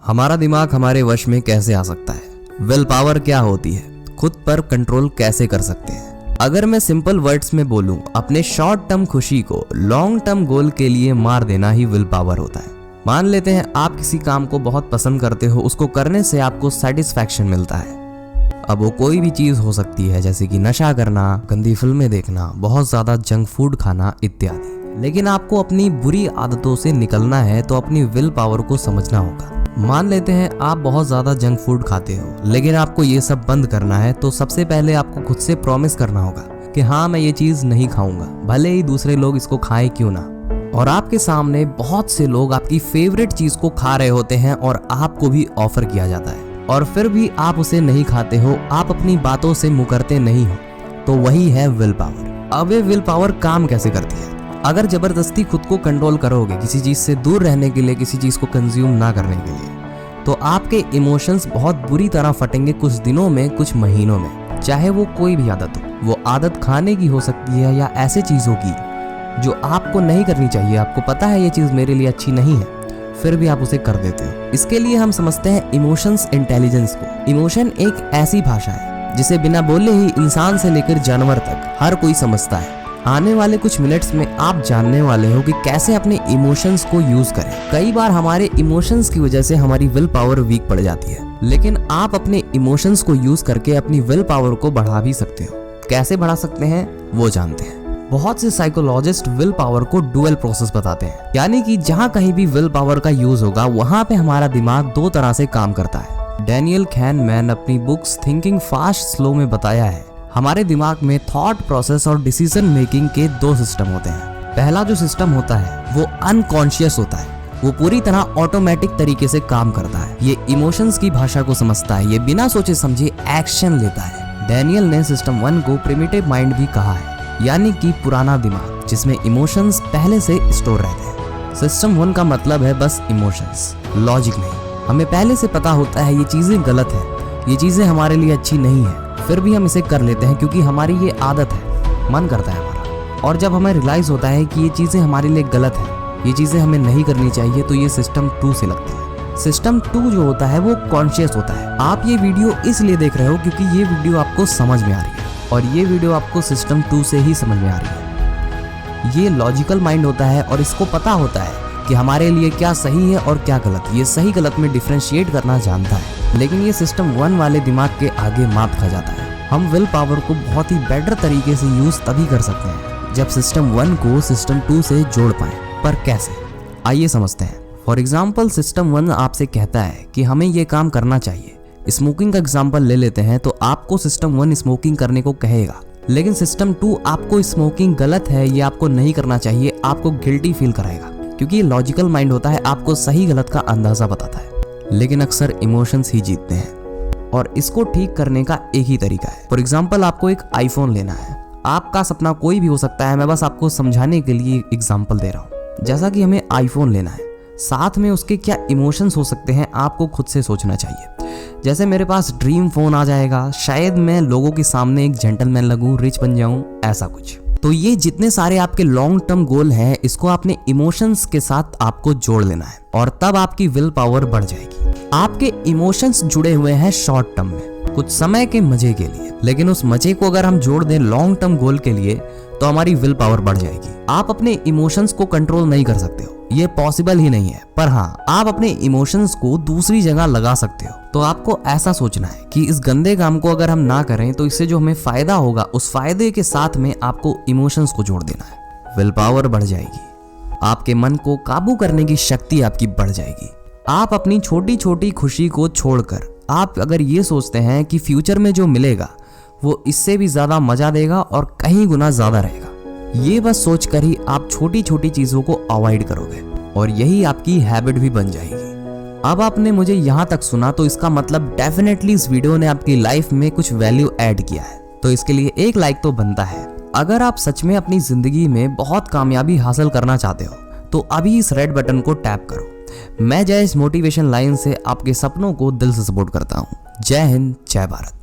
हमारा दिमाग हमारे वश में कैसे आ सकता है? विल पावर क्या होती है? खुद पर कंट्रोल कैसे कर सकते हैं? अगर मैं सिंपल वर्ड्स में बोलूं, अपने शॉर्ट टर्म खुशी को लॉन्ग टर्म गोल के लिए मार देना ही विल पावर होता है। मान लेते हैं आप किसी काम को बहुत पसंद करते हो, उसको करने से आपको सेटिस्फैक्शन मिलता है। अब वो कोई भी चीज हो सकती है, जैसे कि नशा करना, गंदी फिल्में देखना, बहुत ज्यादा जंक फूड खाना इत्यादि। लेकिन आपको अपनी बुरी आदतों से निकलना है तो अपनी विल पावर को समझना होगा। मान लेते हैं आप बहुत ज्यादा जंक फूड खाते हो, लेकिन आपको ये सब बंद करना है तो सबसे पहले आपको खुद से प्रॉमिस करना होगा कि हाँ, मैं ये चीज नहीं खाऊंगा, भले ही दूसरे लोग इसको खाएं क्यों ना। और आपके सामने बहुत से लोग आपकी फेवरेट चीज को खा रहे होते हैं और आपको भी ऑफर किया जाता है, और फिर भी आप उसे नहीं खाते हो, आप अपनी बातों से मुकरते नहीं हो, तो वही है विल पावर। अब ये विल पावर काम कैसे करती है? अगर जबरदस्ती खुद को कंट्रोल करोगे किसी चीज से दूर रहने के लिए, किसी चीज को कंज्यूम ना करने के लिए, तो आपके इमोशंस बहुत बुरी तरह फटेंगे कुछ दिनों में, कुछ महीनों में। चाहे वो कोई भी आदत हो, वो आदत खाने की हो सकती है या ऐसे चीजों की जो आपको नहीं करनी चाहिए। आपको पता है ये चीज मेरे लिए अच्छी नहीं है, फिर भी आप उसे कर देते हो। इसके लिए हम समझते हैं इमोशंस इंटेलिजेंस को। इमोशन एक ऐसी भाषा है जिसे बिना बोले ही इंसान से लेकर जानवर तक हर कोई समझता है। आने वाले कुछ मिनट्स में आप जानने वाले हो कि कैसे अपने इमोशंस को यूज करें। कई बार हमारे इमोशंस की वजह से हमारी विल पावर वीक पड़ जाती है, लेकिन आप अपने इमोशंस को यूज करके अपनी विल पावर को बढ़ा भी सकते हो। कैसे बढ़ा सकते हैं वो जानते हैं। बहुत से साइकोलॉजिस्ट विल पावर को डुअल प्रोसेस बताते हैं, यानी कि जहाँ कहीं भी विल पावर का यूज होगा वहाँ पे हमारा दिमाग दो तरह से काम करता है। डैनियल कहनेमैन अपनी बुक्स थिंकिंग फास्ट स्लो में बताया है, हमारे दिमाग में थॉट प्रोसेस और डिसीजन मेकिंग के दो सिस्टम होते हैं। पहला जो सिस्टम होता है वो अनकॉन्शियस होता है, वो पूरी तरह ऑटोमेटिक तरीके से काम करता है। ये इमोशंस की भाषा को समझता है, ये बिना सोचे समझे एक्शन लेता है। डैनियल ने सिस्टम 1 को प्रिमिटिव माइंड भी कहा है, यानी कि पुराना दिमाग जिसमें इमोशंस पहले से स्टोर रहते हैं। सिस्टम 1 का मतलब है बस इमोशंस, लॉजिक नहीं। हमें पहले से पता होता है ये चीजें गलत है, ये चीजें हमारे लिए अच्छी नहीं है, फिर भी हम इसे कर लेते हैं क्योंकि हमारी ये आदत है, मन करता है हमारा। और जब हमें रियलाइज होता है कि ये चीजें हमारे लिए गलत है, ये चीजें हमें नहीं करनी चाहिए, तो ये सिस्टम 2 से लगती है। सिस्टम 2 जो होता है वो कॉन्शियस होता है। आप ये वीडियो इसलिए देख रहे हो क्योंकि ये वीडियो आपको समझ में आ रही है, और ये वीडियो आपको सिस्टम 2 से ही समझ में आ रही है। ये लॉजिकल माइंड होता है और इसको पता होता है कि हमारे लिए क्या सही है और क्या गलत। ये सही गलत में डिफरेंशिएट करना जानता है, लेकिन ये सिस्टम 1 वाले दिमाग के आगे मात खा जाता है। हम विल पावर को बहुत ही बेटर तरीके से यूज तभी कर सकते हैं जब सिस्टम 1 को सिस्टम 2 से जोड़ पाएं। पर कैसे, आइए समझते हैं। फॉर एग्जाम्पल, सिस्टम 1 आपसे कहता है कि हमें ये काम करना चाहिए। स्मोकिंग का एग्जाम्पल ले लेते हैं, तो आपको सिस्टम 1 स्मोकिंग करने को कहेगा, लेकिन सिस्टम 2 आपको स्मोकिंग गलत है, ये आपको नहीं करना चाहिए, आपको गिल्टी फील कराएगा, क्योंकि ये लॉजिकल माइंड होता है, आपको सही गलत का अंदाजा बताता है। लेकिन अक्सर इमोशंस ही जीतते हैं, और इसको ठीक करने का एक ही तरीका है। फॉर एग्जाम्पल, आपको एक आईफोन लेना है। आपका सपना कोई भी हो सकता है, मैं बस आपको समझाने के लिए एग्जाम्पल दे रहा हूँ। जैसा कि हमें आईफोन लेना है, साथ में उसके क्या इमोशंस हो सकते हैं आपको खुद से सोचना चाहिए। जैसे मेरे पास ड्रीम फोन आ जाएगा, शायद मैं लोगों के सामने एक जेंटलमैन लगूं, रिच बन जाऊं, ऐसा कुछ। तो ये जितने सारे आपके लॉन्ग टर्म गोल हैं, इसको अपने इमोशंस के साथ आपको जोड़ लेना है, और तब आपकी विल पावर बढ़ जाएगी। आपके इमोशंस जुड़े हुए हैं शॉर्ट टर्म में, कुछ समय के मजे के लिए, लेकिन उस मजे को अगर हम जोड़ दें लॉन्ग टर्म गोल के लिए, तो हमारी विल पावर बढ़ जाएगी। आप अपने इमोशंस को कंट्रोल नहीं कर सकते हो, ये पॉसिबल ही नहीं है, पर हाँ, आप अपने इमोशंस को दूसरी जगह लगा सकते हो। तो आपको ऐसा सोचना है कि इस गंदे काम को अगर हम ना करें तो इससे जो हमें फायदा होगा, उस फायदे के साथ में आपको इमोशंस को जोड़ देना है। विल पावर बढ़ जाएगी, आपके मन को काबू करने की शक्ति आपकी बढ़ जाएगी। आप अपनी छोटी छोटी खुशी को छोड़कर आप अगर ये सोचते हैं कि फ्यूचर में जो मिलेगा वो इससे भी ज्यादा मजा देगा और कहीं गुना ज्यादा रहेगा, ये बस सोचकर ही आप छोटी छोटी चीजों को अवॉइड करोगे, और यही आपकी हैबिट भी बन जाएगी। अब आपने मुझे यहाँ तक सुना, तो इसका मतलब डेफिनेटली इस वीडियो ने आपकी लाइफ में कुछ वैल्यू ऐड किया है, तो इसके लिए एक लाइक तो बनता है। अगर आप सच में अपनी जिंदगी में बहुत कामयाबी हासिल करना चाहते हो, तो अभी इस रेड बटन को टैप करो। मैं जय इस मोटिवेशन लाइन से आपके सपनों को दिल से सपोर्ट करता हूँ। जय हिंद, जय भारत।